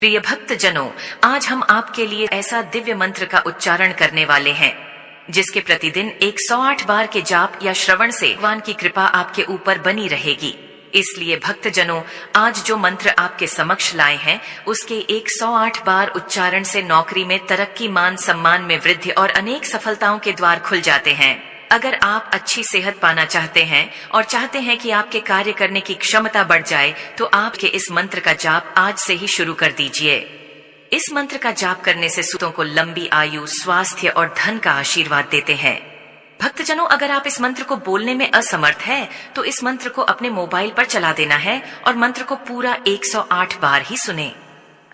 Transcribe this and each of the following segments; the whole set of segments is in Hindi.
प्रिय भक्तजनों, आज हम आपके लिए ऐसा दिव्य मंत्र का उच्चारण करने वाले हैं जिसके प्रतिदिन 108 बार के जाप या श्रवण से भगवान की कृपा आपके ऊपर बनी रहेगी। इसलिए भक्तजनों, आज जो मंत्र आपके समक्ष लाए हैं उसके 108 बार उच्चारण से नौकरी में तरक्की, मान सम्मान में वृद्धि और अनेक सफलताओं के द्वार खुल जाते हैं। अगर आप अच्छी सेहत पाना चाहते हैं और चाहते हैं कि आपके कार्य करने की क्षमता बढ़ जाए, तो आपके इस मंत्र का जाप आज से ही शुरू कर दीजिए। इस मंत्र का जाप करने से सूतों को लंबी आयु, स्वास्थ्य और धन का आशीर्वाद देते हैं। भक्तजनों, अगर आप इस मंत्र को बोलने में असमर्थ हैं, तो इस मंत्र को अपने मोबाइल पर चला देना है और मंत्र को पूरा 108 बार ही सुने।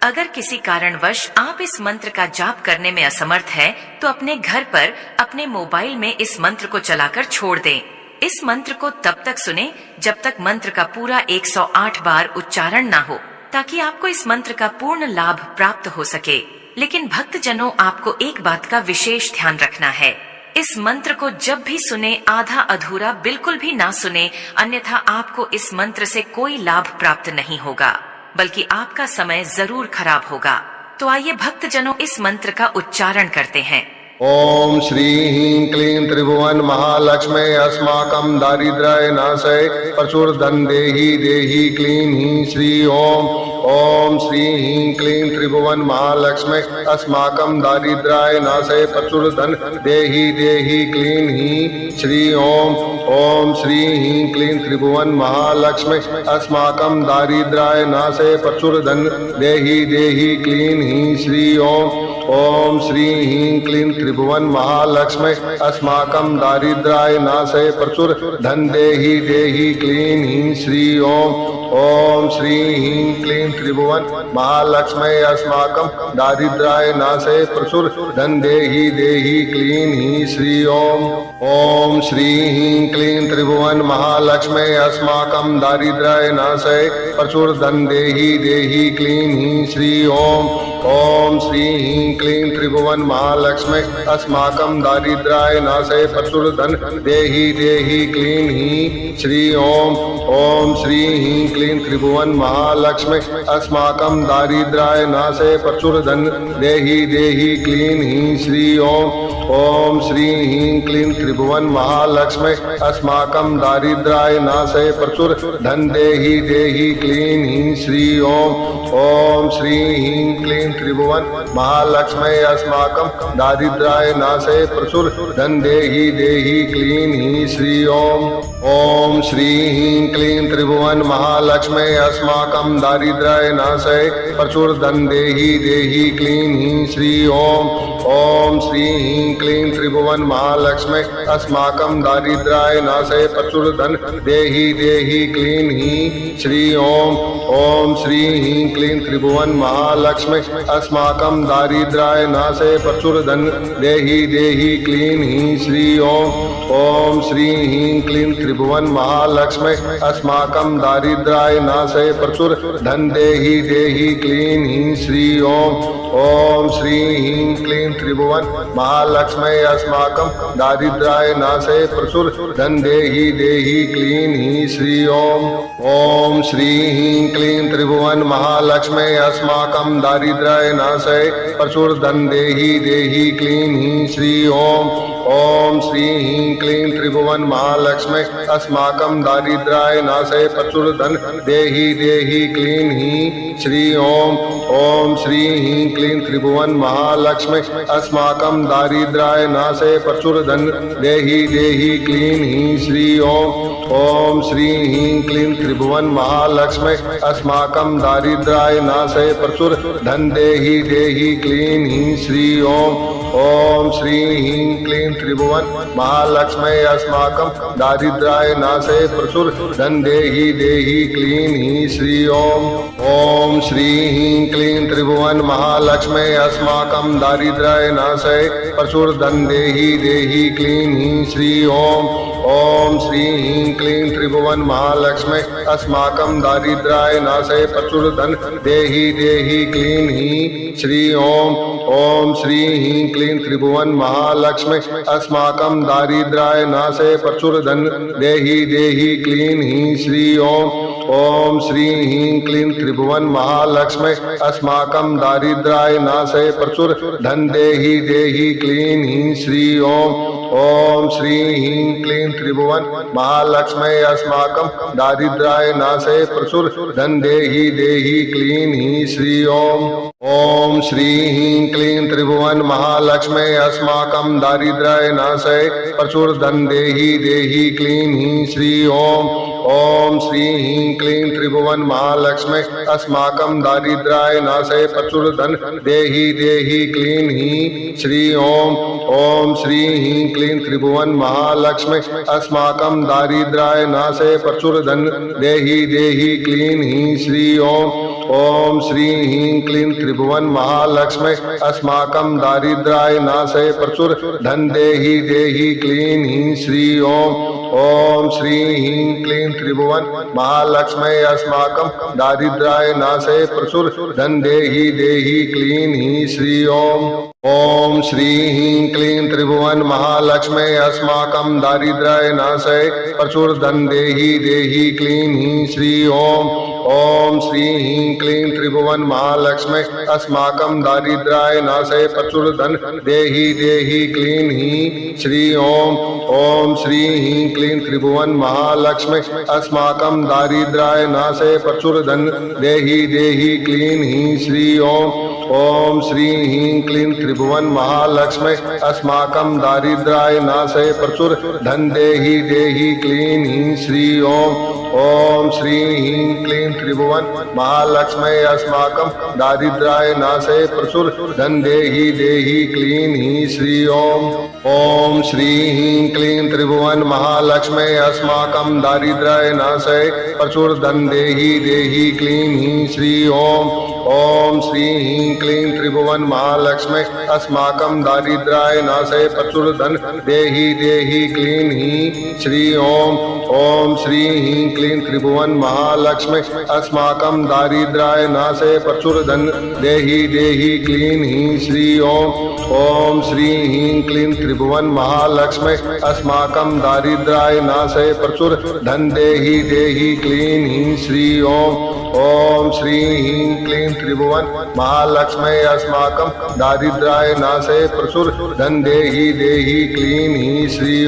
अगर किसी कारणवश आप इस मंत्र का जाप करने में असमर्थ हैं, तो अपने घर पर अपने मोबाइल में इस मंत्र को चलाकर छोड़ दें। इस मंत्र को तब तक सुने जब तक मंत्र का पूरा 108 बार उच्चारण ना हो, ताकि आपको इस मंत्र का पूर्ण लाभ प्राप्त हो सके। लेकिन भक्तजनों, आपको एक बात का विशेष ध्यान रखना है। इस मंत्र को जब भी सुने आधा अधूरा बिल्कुल भी ना सुने, अन्यथा आपको इस मंत्र से कोई लाभ प्राप्त नहीं होगा, बल्कि आपका समय जरूर खराब होगा। तो आइए भक्तजनों, इस मंत्र का उच्चारण करते हैं। ओम श्री ह्रीं क्लीं त्रिभुवन महालक्ष्मी अस्माकं दारिद्र्य नाशय प्रचुर धन देहि देहि क्लीं ह्रीं श्री ओम। ओम श्री ह्रीं क्लीं त्रिभुवन महालक्ष्मी अस्माकं दारिद्र्य नाशय प्रचुर धन देहि देहि क्लीं ह्रीं श्री ओम। ओम श्री ह्रीं क्लीं त्रिभुवन महालक्ष्मी अस्माकं दारिद्र्य नाशय प्रचुर धन देहि देहि क्लीं ह्रीं श्री ओम। ओम श्री ह्रीं क्लीं त्रिभुवन महालक्ष्मी अस्माकं दारिद्र्य नाशय प्रचुर धन देहि देहि क्लीं ह्रीं श्री ओम। ओम श्री ह्रीं क्लीं त्रिभुवन महालक्ष्मी अस्माकं दारिद्र्य नाशय प्रचुर धन देहि देहि क्लीं ह्रीं श्री ओम। ओम श्री ह्रीं क्लीं त्रिभुवन महालक्ष्मी अस्माकं दारिद्र्य नाशय प्रचुर धन देहि देहि क्लीं ह्रीं श्री ओम। ओम श्री ह्रीं क्लीं त्रिभुवन महालक्ष्मी अस्माकं दारिद्र्य नाशय प्रचुर धन देहि देहि क्लीं ह्रीं श्री ओम। ओम श्री ह्रीं क्लीं त्रिभुवन महालक्ष्मी अस्माकं दारिद्र्य नाशय प्रचुर धन देहि देहि क्लीं ह्रीं श्री ओम। ओम श्री ह्रीं क्लीं त्रिभुवन महालक्ष्मी अस्माकं दारिद्र्य नाशय प्रचुर धन देहि देहि क्लीं ह्रीं श्री ओम। ओम श्री ह्रीं क्लीं त्रिभुवन महालक्ष्मी अस्माकं दारिद्र्य नाशय प्रचुर धन देहि देहि क्लीं ह्रीं श्री ओम। ओम श्री ह्रीं क्लीं त्रिभुवन महालक्ष्मी अस्माकं दारिद्र्य नाशय प्रचुर धन देहि देहि क्लीं ह्रीं श्री ओम। ओम श्री ह्रीं क्लीं त्रिभुवन महालक्ष्मी अस्माकं दारिद्र्य नाशय प्रचुर धन देहि देहि क्लीं ह्रीं श्री ओम। ओम श्री ह्रीं क्लीं त्रिभुवन महालक्ष्मी अस्माकं दारिद्र्य नाशय प्रचुर धन देहि देहि क्लीं ह्रीं श्री ओम। ओम श्री ह्रीं क्लीं त्रिभुवन महालक्ष्मी अस्माकं दारिद्र्य नाशय प्रचुर धन देहि देहि क्लीं ह्रीं श्री ओम। ओम श्री ह्रीं क्लीं त्रिभुवन महालक्ष्मी अस्माकं दारिद्र्य नाशय प्रचुर धन देहि देहि क्लीं ह्रीं श्री ओम। ओम श्री ह्रीं क्लीं त्रिभुवन महालक्ष्मी अस्माकं दारिद्र्य नाशय प्रचुर धन देहि देहि क्लीं ह्रीं श्री ओम। ओम श्री ह्रीं क्लीं त्रिभुवन महालक्ष्मी अस्माकं दारिद्र्य नाशय प्रचुर धन देहि देहि क्लीं ह्रीं श्री ओम। ओम श्री ह्रीं क्लीं त्रिभुवन महालक्ष्मी अस्माकं दारिद्र्य नाशय प्रचुर धन देहि देहि क्लीं ह्रीं श्री ओम। ओम श्री ह्रीं क्लीं त्रिभुवन महालक्ष्मी अस्माकं दारिद्र्य नाशय प्रचुर धन देहि देहि क्लीं ह्रीं श्री ओम। ओम श्री ह्रीं क्लीं त्रिभुवन महालक्ष्मी अस्माकं दारिद्र्य नाशय प्रचुर धन देहि देहि क्लीं ह्रीं श्री ओम। ओम श्री ह्रीं क्लीं त्रिभुवन महालक्ष्मी अस्माकं दारिद्र्य नाशय प्रचुर धन देहि देहि क्लीं ह्रीं श्री ओम। ओम श्री ह्रीं क्लीं त्रिभुवन महालक्ष्मी अस्माकं दारिद्र्य नाशय प्रचुर धन देहि देहि क्लीं ह्रीं श्री ओम। ओम श्री ह्रीं क्लीं त्रिभुवन महालक्ष्मी अस्माकं दारिद्र्य नाशय प्रचुर धन देहि देहि क्लीं ह्रीं श्री ओम। ओम श्री ह्रीं क्लीं त्रिभुवन महालक्ष्मी अस्माकं दारिद्र्याय नाशय प्रचुर धन देहि देहि क्लीं ह्रीं श्री ओम श्री ह्रीं क्लीं त्रिभुवन महालक्ष्मी अस्माकं दारिद्र्याय नाशय प्रचुर धन देहि देहि क्लीं ह्रीं श्री ओम श्री ह्रीं क्लीं त्रिभुवन महालक्ष्मी अस्माकं दारिद्र्याय नाशय प्रचुर धन देहि देहि क्लीं ह्रीं श्री ओम श्री ह्रीं क्लीं त्रिभुवन महालक्ष्मी अस्माकं दारिद्र्याय नाशय प्रचुर धन देहि देहि क्लीं ह्रीं श्री ओम श्री ह्रीं क्लीं त्रिभुवन महालक्ष्मी अस्माकं दारिद्र्याय नाशय प्रचुर धन देहि देहि क्लीं ह्रीं श्री ओम श्री ह्रीं क्लीं त्रिभुवन महालक्ष्मी अस्माकं दारिद्र्याय नाशय प्रचुर धन देहि देहि क्लीं ह्रीं श्री ओम श्री ह्रीं क्लीं त्रिभुवन महालक्ष्मी अस्माकं दारिद्र्याय नाशय प्रचुर धन देहि देहि क्लीं ह्रीं श्री ओम श्री ह्रीं क्लीं त्रिभुवन महालक्ष्मी अस्माकं दारिद्र्याय नाशय प्रचुर धन देहि देहि क्लीं ह्रीं श्री ओम श्री ह्रीं क्लीं त्रिभुवन महालक्ष्मी अस्माकं दारिद्र्याय नाशय प्रचुर धन देहि देहि क्लीं ह्रीं श्री ओम श्री ह्रीं क्लीं त्रिभुवन महालक्ष्मी अस्माकं दारिद्र्याय नाशय प्रचुर धन देहि देहि क्लीं ह्रीं श्री ओम श्री ह्रीं क्लीं त्रिभुवन महालक्ष्मी अस्माकं दारिद्र्याय नाशय प्रचुर धन देहि देहि क्लीं ह्रीं श्री ओम श्री ह्रीं क्लीं त्रिभुवन महालक्ष्मी अस्माकं दारिद्र्याय नाशय प्रचुर धन देहि देहि क्लीं ह्रीं श्री ओम श्री ह्रीं क्लीं त्रिभुवन महालक्ष्मी अस्माकं दारिद्र्याय नाशय प्रचुर धन देहि देहि क्लीं ह्रीं श्री ओम श्री ह्रीं क्लीं त्रिभुवन महालक्ष्मी अस्माकं दारिद्र्याय नाशय प्रचुर धन देहि देहि क्लीं ह्रीं श्री ओम श्री ह्रीं क्लीं त्रिभुवन महालक्ष्मी अस्माकं दारिद्र्याय नाशय प्रचुर धन देहि देहि क्लीं ह्रीं श्री ओम श्री ह्रीं क्लीं त्रिभुवन महालक्ष्मी अस्माकं दारिद्र्याय नाशय प्रचुर धन देहि देहि क्लीं ह्रीं श्री ओम श्री ह्रीं क्लीं त्रिभुवन महालक्ष्मी अस्माकं दारिद्र्याय नाशय प्रचुर धन देहि देहि क्लीं ह्रीं श्री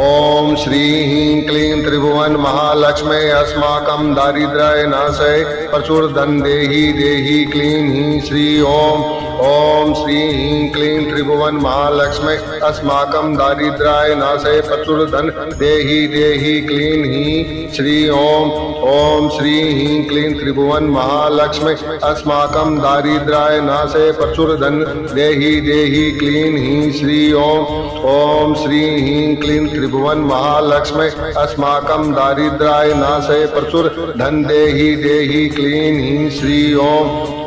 ओम श्री ह्रीं क्लीं त्रिभुवन महालक्ष्मी अस्माकं दारिद्र्याय नाशय प्रचुर धन देहि देहि क्लीं ह्रीं श्री ओम श्री ह्रीं क्लीं त्रिभुवन महालक्ष्मी अस्माकं दारिद्र्याय नाशय प्रचुर धन देहि देहि क्लीं ह्रीं श्री ओम श्री ह्रीं क्लीं त्रिभुवन महालक्ष्मी अस्माकं दारिद्र्याय नाशय प्रचुर धन देहि देहि क्लीं ह्रीं श्री ओम श्री ह्रीं क्लीं त्रिभुवन महालक्ष्मी अस्माकं दारिद्र्याय नाशय प्रचुर धन देहि देहि क्लीं ह्रीं श्री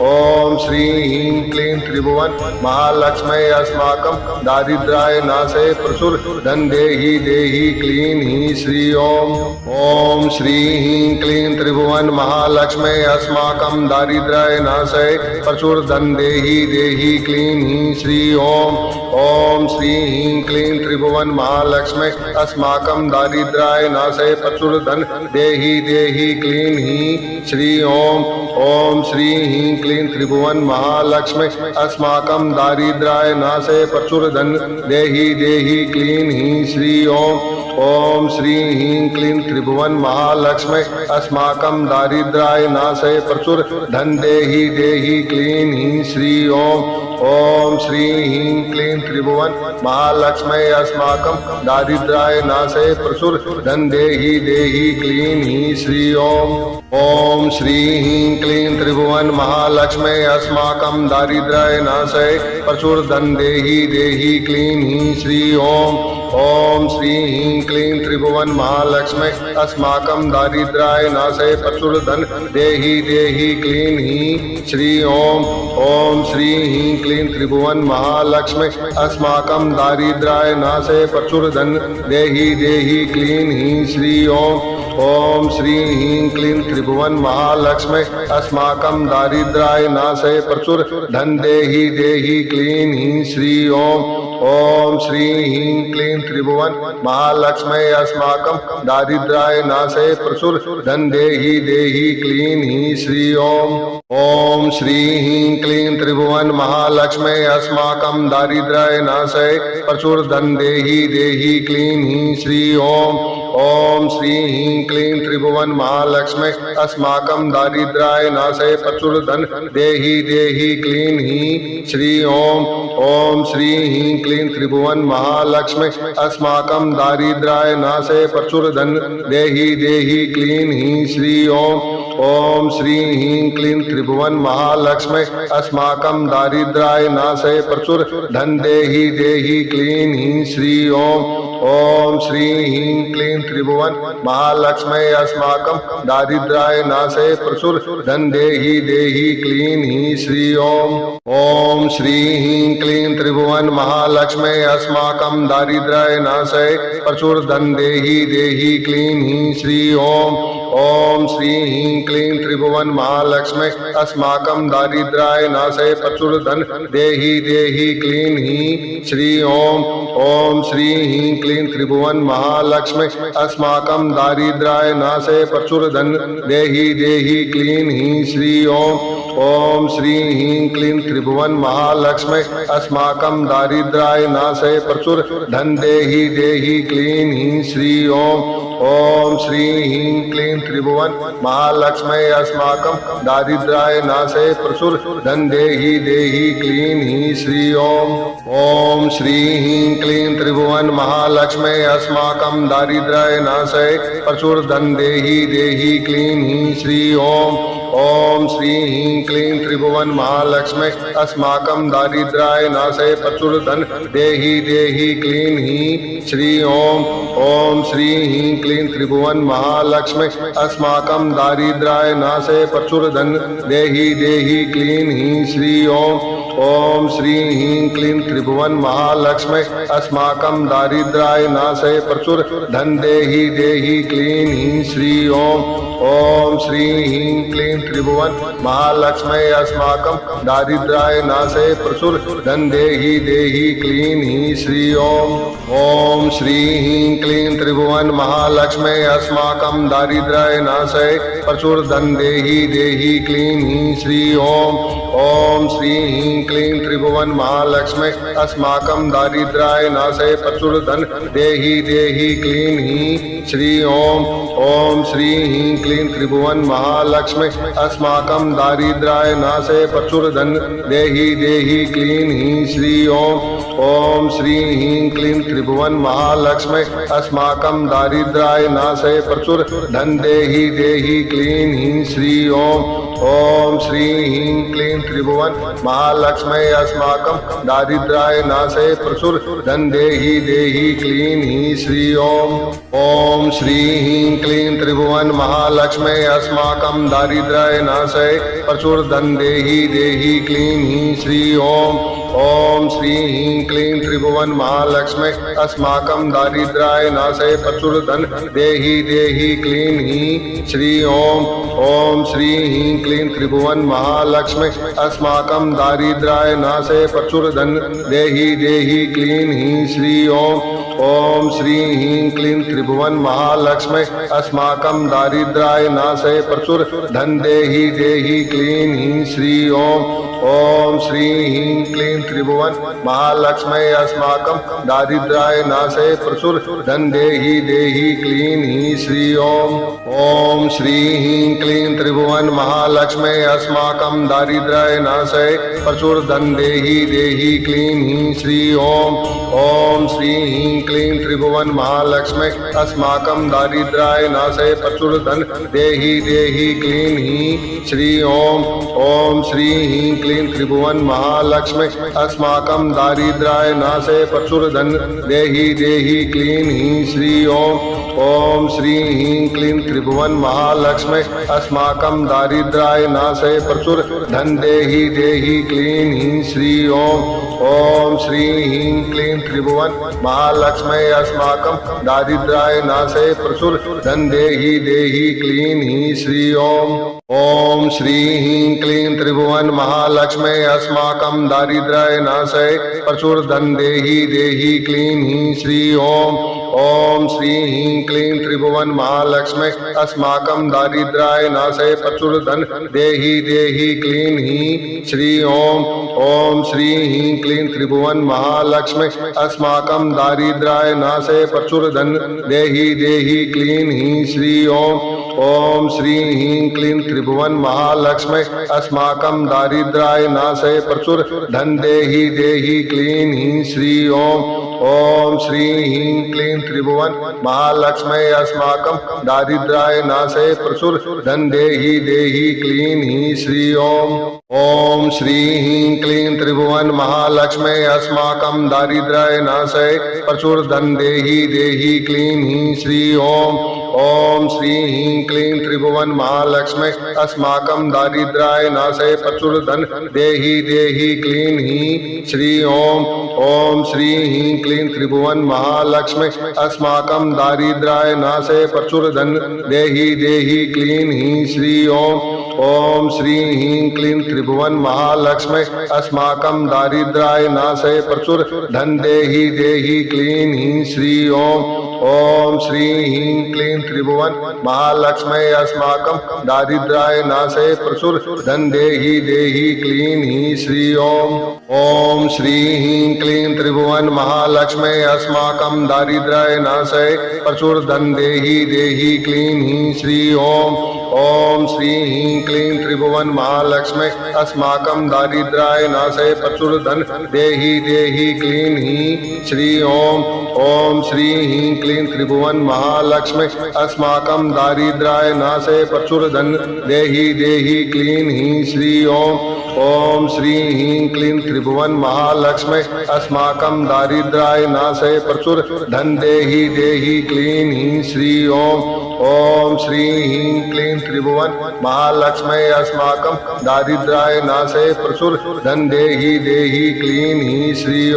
ओम श्री ह्रीं क्लीं त्रिभुवन महालक्ष्मी अस्माकं दारिद्र्याय नाशय प्रचुर धन देहि देहि क्लीं ह्रीं श्री ओम श्री ह्रीं क्लीं त्रिभुवन महालक्ष्मी अस्माकं दारिद्र्याय नाशय प्रचुर धन देहि देहि क्लीं ह्रीं श्री ओम श्री ह्रीं क्लीं त्रिभुवन महालक्ष्मी अस्माकं दारिद्र्याय नाशय प्रचुर धन देहि देहि क्लीं ह्रीं श्री ओम श्री ह्रीं क्लीं त्रिभुवन महालक्ष्मी अस्माकं दारिद्र्याय नाशय प्रचुर धन देहि देहि क्लीं ह्रीं श्री ओम श्री ह्रीं क्लीं त्रिभुवन महालक्ष्मी अस्माकं दारिद्र्याय नाशय प्रचुर धन देहि देहि क्लीं ह्रीं श्री ओम श्री ह्रीं क्लीं त्रिभुवन महालक्ष्मी अस्माकं दारिद्र्याय नाशय प्रचुर धन देहि देहि क्लीं ह्रीं श्री ओम श्री ह्रीं क्लीं त्रिभुवन महालक्ष्मी अस्माकं दारिद्र्याय नाशय प्रचुर धन देहि देहि क्लीं ह्रीं श्री ओम श्री ह्रीं क्लीं त्रिभुवन महालक्ष्मी अस्माकं दारिद्र्याय नाशय प्रचुर धन देहि देहि क्लीं ह्रीं श्री ओम श्री ह्रीं क्लीं त्रिभुवन महालक्ष्मी अस्माकं दारिद्र्याय नाशय प्रचुर धन देहि देहि क्लीं ह्रीं श्री ओम श्री ह्रीं क्लीं त्रिभुवन महालक्ष्मी अस्माकं दारिद्र्याय नाशय प्रचुर धन देहि क्लीं ह्रीं श्री ओम श्री ह्रीं क्लीं त्रिभुवन महालक्ष्मी अस्माकं दारिद्र्याय नाशय प्रचुर धन देहि क्लीं ह्रीं श्री ओम श्री ह्रीं क्लीं त्रिभुवन महालक्ष्मी अस्माकं दारिद्र्याय नाशय प्रचुर धन देहि क्लीं ह्रीं श्री ओम श्री ह्रीं क्लीं त्रिभुवन महालक्ष्मी अस्माकं दारिद्र्याय नाशय प्रचुर धन देहि क्लीं ह्रीं श्री ओम श्री ह्रीं क्लीं त्रिभुवन महालक्ष्मी अस्माकं दारिद्र्याय नाशय प्रचुर धन देहि क्लीं ह्रीं श्री ओम श्री ह्रीं क्लीं त्रिभुवन महालक्ष्मी अस्माकं दारिद्र्याय नाशय प्रचुर धन देहि क्लीं ह्रीं श्री ओम श्री ह्रीं क्लीं त्रिभुवन महालक्ष्मी अस्माकं दारिद्र्याय नाशय प्रचुर धन देहि क्लीं ह्रीं श्री ओम श्री ह्रीं क्लीं त्रिभुवन महालक्ष्मी अस्माकं दारिद्र्याय नाशय प्रचुर धन देहि क्लीं ह्रीं श्री ओम श्री ह्रीं क्लीं त्रिभुवन महालक्ष्मी अस्माकं दारिद्र्याय नाशय प्रचुर धन देहि क्लीं ह्रीं श्री ओम श्री ह्रीं क्लीं त्रिभुवन महालक्ष्मी अस्माकं दारिद्र्याय नाशय प्रचुर धन देहि क्लीं ह्रीं श्री ओम श्री ह्रीं क्लीं त्रिभुवन महालक्ष्मी अस्माकं दारिद्र्याय नाशय प्रचुर धन देहि क्लीं ह्रीं श्री ओम श्री ह्रीं क्लीं त्रिभुवन महालक्ष्मी अस्माकं दारिद्र्याय नाशय प्रचुर धन देहि क्लीं ह्रीं श्री ओम श्री ह्रीं क्लीं त्रिभुवन महालक्ष्मी अस्माकं दारिद्र्याय नाशय प्रचुर धन देहि क्लीं ह्रीं श्री ओम श्री ह्रीं क्लीं त्रिभुवन महालक्ष्मी अस्माकं दारिद्र्याय नाशय प्रचुर धन देहि क्लीं ह्रीं श्री ओम श्री ह्रीं क्लीं त्रिभुवन महालक्ष्मी अस्माकं दारिद्र्याय नाशय प्रचुर धन देहि क्लीं ह्रीं श्री ओम श्री ह्रीं क्लीं त्रिभुवन महालक्ष्मी अस्माकं दारिद्र्याय नाशय प्रचुर धन देहि क्लीं ह्रीं श्री ओम श्री ह्रीं क्लीं त्रिभुवन महालक्ष्मी अस्माकं दारिद्र्याय नाशय प्रचुर धन देहि क्लीं ह्रीं श्री ओम श्री ह्रीं क्लीं त्रिभुवन महालक्ष्मी अस्माकं दारिद्र्याय नाशय प्रचुर धन देहि क्लीं ह्रीं श्री ओम श्री ह्रीं क्लीं त्रिभुवन महालक्ष्मी अस्माकं दारिद्र्याय नाशय प्रचुर धन देहि क्लीं ह्रीं श्री ओम श्री ह्रीं क्लीं त्रिभुवन महालक्ष्मी अस्माकं दारिद्र्याय नाशय प्रचुर धन देहि क्लीं ह्रीं श्री ओम श्री ह्रीं क्लीं त्रिभुवन महालक्ष्मी अस्माकं दारिद्र्याय नाशय प्रचुर धन देहि क्लीं ह्रीं श्री ओम श्री ह्रीं क्लीं त्रिभुवन महालक्ष्मी अस्माकं दारिद्र्याय नाशय प्रचुर धन देहि क्लीं ह्रीं श्री ओम श्री ह्रीं क्लीं त्रिभुवन महालक्ष्मी अस्माकं दारिद्र्याय नाशय प्रचुर धन देहि क्लीं ह्रीं श्री ओम श्री ह्रीं क्लीं त्रिभुवन महालक्ष्मी अस्माकं दारिद्र्याय नाशय प्रचुर धन देहि क्लीं ह्रीं श्री ओम श्री ह्रीं क्लीं त्रिभुवन महालक्ष्मी अस्माकं दारिद्र्याय नाशय प्रचुर धन देहि क्लीं ह्रीं श्री ओम श्री ह्रीं क्लीं त्रिभुवन महालक्ष्मी अस्माकं दारिद्र्याय नाशय प्रचुर धन देहि क्लीं ह्रीं श्री ओम श्री ह्रीं क्लीं त्रिभुवन महालक्ष्मी अस्माकं दारिद्र्याय नाशय प्रचुर धन देहि क्लीं ह्रीं श्री ओम श्री ह्रीं क्लीं त्रिभुवन महालक्ष्मी अस्माकं दारिद्र्याय नाशय प्रचुर धन देहि क्लीं ह्रीं श्री ओम श्री ह्रीं क्लीं त्रिभुवन महालक्ष्मी अस्माकं दारिद्र्याय नाशय प्रचुर धन देहि क्लीं ह्रीं श्री ओम श्री ह्रीं क्लीं त्रिभुवन महालक्ष्मी अस्माकं दारिद्र्याय नाशय प्रचुर धन देहि क्लीं ह्रीं श्री ओम श्री ह्रीं क्लीं त्रिभुवन महालक्ष्मी अस्माकं दारिद्र्याय नाशय प्रचुर धन देहि देहि क्लीं ह्रीं श्री ओम श्री ह्रीं क्लीं त्रिभुवन महालक्ष्मी अस्माकं दारिद्र्याय नाशय प्रचुर धन देहि देहि क्लीं ह्रीं श्री ओम श्री ह्रीं क्लीं त्रिभुवन महालक्ष्मी अस्माकं दारिद्र्याय नाशय प्रचुर धन देहि देहि क्लीं ह्रीं श्री ओम श्री ह्रीं क्लीं त्रिभुवन महालक्ष्मी अस्माकं दारिद्र्याय नाशय प्रचुर धन देहि देहि क्लीं ह्रीं श्री ओम श्री ह्रीं क्लीं त्रिभुवन महालक्ष्मी अस्माकं दारिद्र्याय नाशय प्रचुर धन देहि देहि क्लीं ह्रीं श्री ओम श्री ह्रीं क्लीं त्रिभुवन महालक्ष्मी अस्माकं दारिद्र्याय नाशय प्रचुर धन देहि देहि क्लीं ह्रीं श्री ओम श्री ह्रीं क्लीं त्रिभुवन महालक्ष्मी अस्माकं दारिद्र्याय नाशय प्रचुर धन देहि देहि क्लीं ह्रीं श्री ओम श्री ह्रीं क्लीं त्रिभुवन महालक्ष्मी अस्माकं दारिद्र्याय नाशय प्रचुर धन देहि देहि क्लीं ह्रीं श्री ओम श्री ह्रीं क्लीं त्रिभुवन महालक्ष्मी अस्माकं दारिद्र्याय नाशय प्रचुर धन देहि देहि क्लीं ह्रीं श्री ओम श्री ह्रीं क्लीं त्रिभुवन महालक्ष्मी अस्माकं दारिद्र्याय नाशय प्रचुर धन देहि देहि क्लीं ह्रीं श्री ओम श्री ह्रीं क्लीं त्रिभुवन महालक्ष्मी अस्माकं दारिद्र्याय नाशय प्रचुर धन देहि देहि क्लीं ह्रीं श्री ओम श्री ह्रीं क्लीं त्रिभुवन महालक्ष्मी अस्माकं दारिद्र्याय नाशय प्रचुर धन देहि देहि क्लीं ह्रीं श्री ओम श्री ह्रीं क्लीं त्रिभुवन महालक्ष्मी अस्माकं दारिद्र्याय नाशय प्रचुर धन देहि देहि क्लीं ह्रीं श्री ओम श्री ह्रीं क्लीं त्रिभुवन महालक्ष्मी अस्माकं दारिद्र्याय नाशय प्रचुर धन देहि देहि क्लीं ह्रीं श्री ओम श्री ह्रीं क्लीं त्रिभुवन महालक्ष्मी अस्माकं दारिद्र्याय नाशय प्रचुर धन देहि देहि क्लीं ह्रीं श्री ओम श्री ह्रीं क्लीं त्रिभुवन महालक्ष्मी अस्माकं दारिद्र्याय नाशय प्रचुर धन देहि देहि क्लीं ह्रीं श्री ओम श्री ह्रीं क्लीं त्रिभुवन महालक्ष्मी अस्माकं दारिद्र्याय नाशय प्रचुर धन देहि देहि क्लीं ह्रीं श्री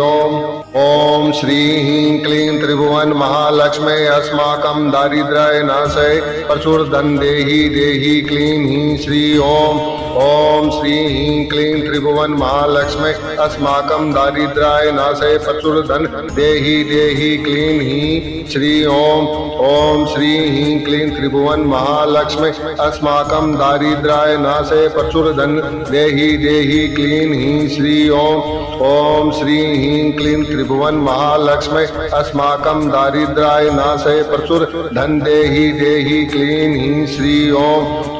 ओम श्री ह्रीं क्लीं त्रिभुवन महालक्ष्मी अस्माकं दारिद्र्याय नाशय प्रचुर धन देहि देहि क्लीं ह्रीं श्री ओम श्री ह्रीं क्लीं त्रिभुवन महालक्ष्मी अस्माकं दारिद्र्याय नाशय प्रचुर धन देहि देहि क्लीं ह्रीं श्री ओम श्री ह्रीं क्लीं त्रिभुवन महालक्ष्मी अस्माकं दारिद्र्याय नाशय प्रचुर धन देहि देहि क्लीं ह्रीं श्री ओम श्री ह्रीं क्लीं त्रिभुवन महालक्ष्मी अस्माकं दारिद्र्याय नाशय प्रचुर धन देहि देहि क्लीं ह्रीं श्री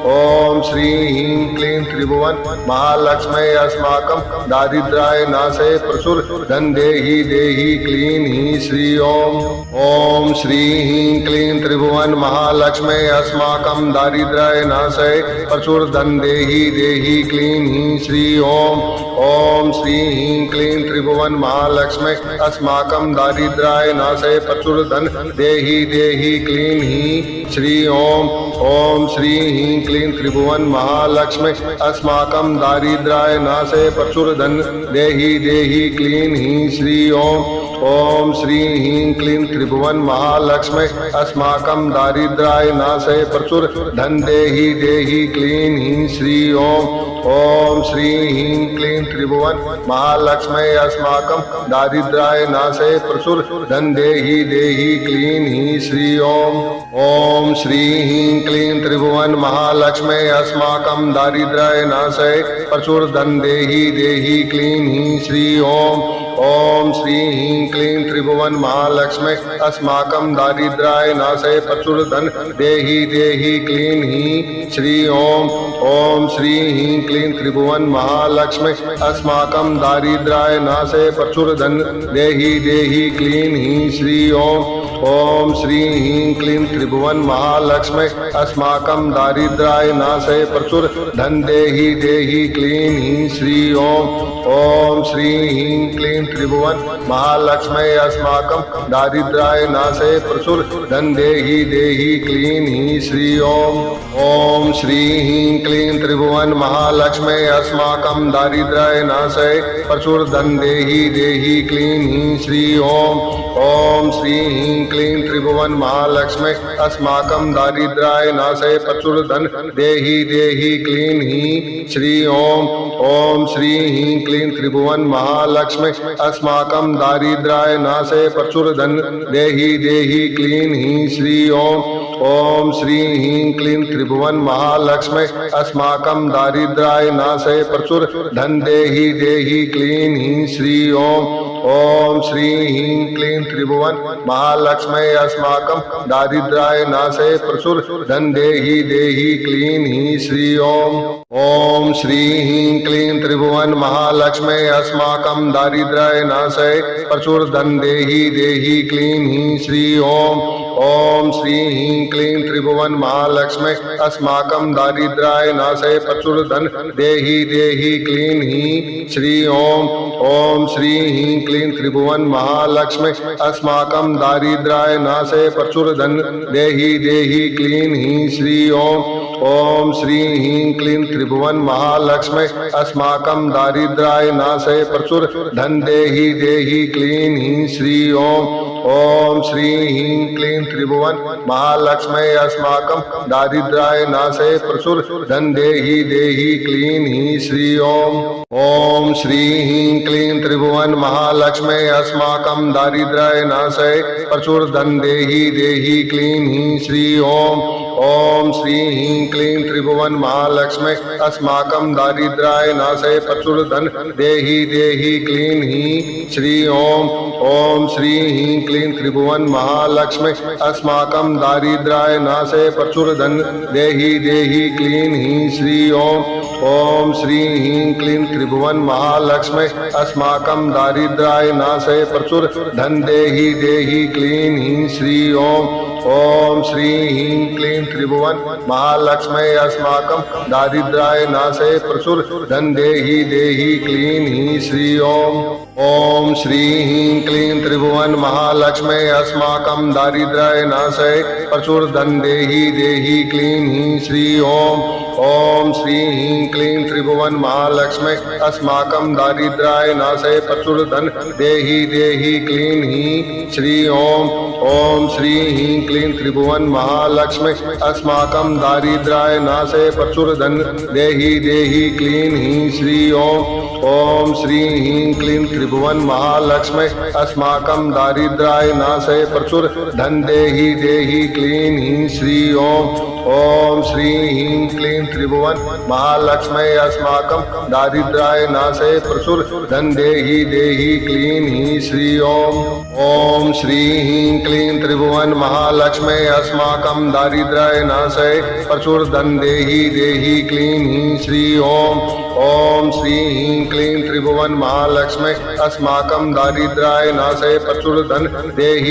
ओम श्री ह्रीं क्लीं त्रिभुवन महालक्ष्मी अस्माकं दारिद्र्याय नाशय प्रचुर धन देहि देहि क्लीं ह्रीं श्री ओम श्री ह्रीं क्लीं त्रिभुवन महालक्ष्मी अस्माकं दारिद्र्याय नाशय प्रचुर धन देहि देहि क्लीं ह्रीं श्री ओम श्री ह्रीं क्लीं त्रिभुवन महालक्ष्मी अस्माकं दारिद्र्याय नाशय प्रचुर धन देहि देहि क्लीं ह्रीं श्री ओम श्री ह्रीं क्लीं त्रिभुवन महालक्ष्मी अस्माकं दारिद्र्याय नाशय प्रचुर धन देहि देहि क्लीं ह्रीं श्री ओम श्री ह्रीं क्लीं त्रिभुवन महालक्ष्मी अस्माकं दारिद्र्याय नाशय प्रचुर धन देहि देहि क्लीं ह्रीं श्री ओम श्री ह्रीं क्लीं त्रिभुवन महालक्ष्मी अस्माकं दारिद्र्याय नाशय प्रचुर धन देहि देहि क्लीं ह्रीं श्री ओम श्री ह्रीं क्लीं त्रिभुवन महालक्ष्मी अस्माकं दारिद्र्याय नाशय प्रचुर धन देहि देहि क्लीं ह्रीं श्री ओम श्री ह्रीं क्लीं त्रिभुवन महालक्ष्मी अस्माकं दारिद्र्याय नाशय प्रचुर धन देहि देहि क्लीं ह्रीं श्री ओम श्री ह्रीं क्लीं त्रिभुवन महालक्ष्मी अस्माकं दारिद्र्याय नाशय प्रचुर धन देहि देहि क्लीं ह्रीं श्री ओम श्री ह्रीं क्लीं त्रिभुवन महालक्ष्मी अस्माकं दारिद्र्याय नाशय प्रचुर धन देहि क्लीं ह्रीं श्री ओम श्री ह्रीं क्लीं त्रिभुवन महालक्ष्मी अस्माकं दारिद्र्याय नाशय प्रचुर धन देहि क्लीं ह्रीं श्री ओम श्री ह्रीं क्लीं त्रिभुवन महालक्ष्मी अस्माकं दारिद्र्याय नाशय प्रचुर धन देहि क्लीं ह्रीं श्री ओम श्री ह्रीं क्लीं त्रिभुवन महालक्ष्मी अस्माकं दारिद्र्याय नाशय प्रचुर धन देहि क्लीं ह्रीं श्री ओम श्री ह्रीं क्लीं त्रिभुवन महालक्ष्मी अस्माकं दारिद्र्याय नाशय प्रचुर धन देहि क्लीं ह्रीं श्री ओम श्री ह्रीं क्लीं त्रिभुवन महालक्ष्मी अस्माकं दारिद्र्याय नाशय प्रचुर धन देहि क्लीं ह्रीं श्री ओम श्री ह्रीं क्लीं त्रिभुवन महालक्ष्मी अस्माकं दारिद्र्याय नाशय प्रचुर धन देहि क्लीं ह्रीं श्री ओम श्री ह्रीं क्लीं त्रिभुवन महालक्ष्मी अस्माकं दारिद्र्याय नाशय प्रचुर धन देहि क्लीं ह्रीं श्री ओम श्री ह्रीं क्लीं त्रिभुवन महालक्ष्मी अस्माकं दारिद्र्याय नाशय प्रचुर धन देहि क्लीं ह्रीं श्री ओम श्री ह्रीं क्लीं त्रिभुवन महालक्ष्मी अस्माकं दारिद्र्याय नाशय प्रचुर धन देहि क्लीं ह्रीं श्री ओम श्री ह्रीं क्लीं त्रिभुवन महालक्ष्मी अस्माकं दारिद्र्याय नाशय प्रचुर धन देहि क्लीं ह्रीं श्री ओम श्री ह्रीं क्लीं त्रिभुवन महालक्ष्मी अस्माकं दारिद्र्याय नाशय प्रचुर धन देहि क्लीं ह्रीं श्री ओम श्री ह्रीं क्लीं त्रिभुवन महालक्ष्मी अस्माकं दारिद्र्याय नाशय प्रचुर धन देहि क्लीं ह्रीं श्री ओम श्री ह्रीं क्लीं त्रिभुवन महालक्ष्मी अस्माकं दारिद्र्याय नाशय प्रचुर धन देहि क्लीं ह्रीं श्री ओम श्री ह्रीं क्लीं त्रिभुवन महालक्ष्मी अस्माकं दारिद्र्याय नाशय प्रचुर धन देहि क्लीं ह्रीं श्री ओम श्री ह्रीं क्लीं त्रिभुवन महालक्ष्मी अस्माकं दारिद्र्याय नाशय प्रचुर धन देहि क्लीं ह्रीं श्री ओम श्री ह्रीं क्लीं त्रिभुवन महालक्ष्मी अस्माकं दारिद्र्याय नाशय प्रचुर धन देहि क्लीं ह्रीं श्री ओम श्री ह्रीं क्लीं त्रिभुवन महालक्ष्मी अस्माकं दारिद्र्याय नाशय प्रचुर धन देहि क्लीं ह्रीं श्री ओम श्री ह्रीं क्लीं त्रिभुवन महालक्ष्मी अस्माकं दारिद्र्याय नाशय प्रचुर धन देहि क्लीं ह्रीं श्री ओम श्री ह्रीं क्लीं त्रिभुवन महालक्ष्मी अस्माकं दारिद्र्याय नाशय प्रचुर धन देहि क्लीं ह्रीं श्री ओम श्री ह्रीं क्लीं त्रिभुवन महालक्ष्मी अस्माकं दारिद्र्याय नाशय प्रचुर धन देहि क्लीं ह्रीं श्री ओम श्री ह्रीं क्लीं त्रिभुवन महालक्ष्मी अस्माकं दारिद्र्याय नाशय प्रचुर धन देहि क्लीं ह्रीं श्री ओम श्री ह्रीं क्लीं त्रिभुवन महालक्ष्मी अस्माकं दारिद्र्याय नाशय प्रचुर धन देहि क्लीं ह्रीं श्री ओम श्री ह्रीं क्लीं त्रिभुवन महालक्ष्मी अस्माकं दारिद्र्याय नाशय प्रचुर धन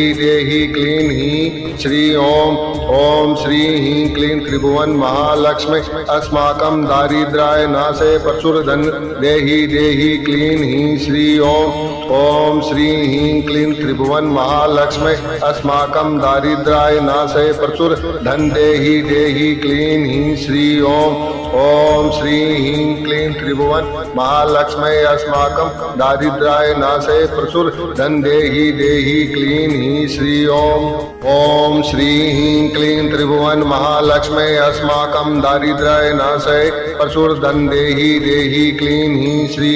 देहि क्लीं ह्रीं श्री ओम श्री ह्रीं क्लीं त्रिभुवन महालक्ष्मी अस्माकं दारिद्र्याय नाशय प्रचुर धन देहि क्लीं ह्रीं श्री ओम श्री ह्रीं क्लीं त्रिभुवन महालक्ष्मी अस्माकं दारिद्र्याय नाशय प्रचुर धन देहि क्लीं ह्रीं श्री ओम श्री ह्रीं क्लीं त्रिभुवन महालक्ष्मी अस्माकं दारिद्र्याय नाशय प्रचुर धन देहि क्लीं ह्रीं श्री ओम श्री ह्रीं क्लीं त्रिभुवन महालक्ष्मी अस्माकं दारिद्र्याय नाशय प्रचुर धन देहि क्लीं ह्रीं श्री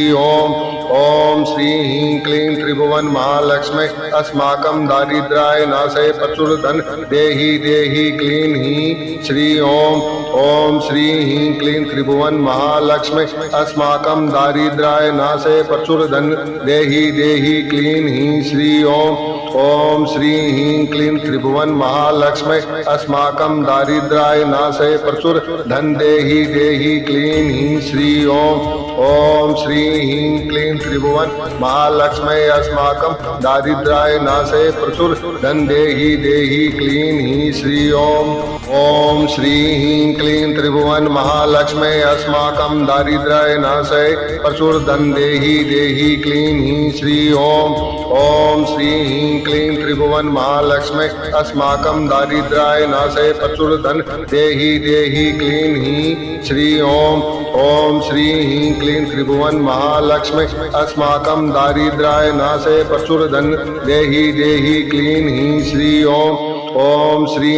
ओम श्री ह्रीं क्लीं त्रिभुवन महालक्ष्मी अस्माकं दारिद्र्याय नाशय प्रचुर धन देहि क्लीं ह्रीं श्री ओम श्री ह्रीं क्लीं त्रिभुवन महालक्ष्मी अस्माकं दारिद्र्याय नाशय प्रचुर धन देहि क्लीं ह्रीं श्री ओम श्री ह्रीं क्लीं त्रिभुवन महालक्ष्मी अस्माकं दारिद्र्याय नाशय प्रचुर धन देहि क्लीं ह्रीं श्री ओम श्री ह्रीं क्लीं त्रिभुवन महालक्ष्मी अस्माकं दारिद्र्याय नाशे प्रचुर धन देहि देहि क्लीं हीं श्री ओम श्री ह्रीं क्लीं त्रिभुवन महालक्ष्मी अस्माकं दारिद्र्याय नाशे प्रचुर धन देहि देहि क्लीं हीं श्री ओम श्री ह्रीं क्लीं त्रिभुवन महालक्ष्मी अस्माकं दारिद्र्याय नाशे प्रचुर धन देहि देहि क्लीं हीं श्री ओम श्री ह्रीं क्लीं त्रिभुवन महालक्ष्मी अस्माकं दारिद्र्याय नाशे प्रचुर धन देहि देहि क्लीं हीं श्री ओम श्री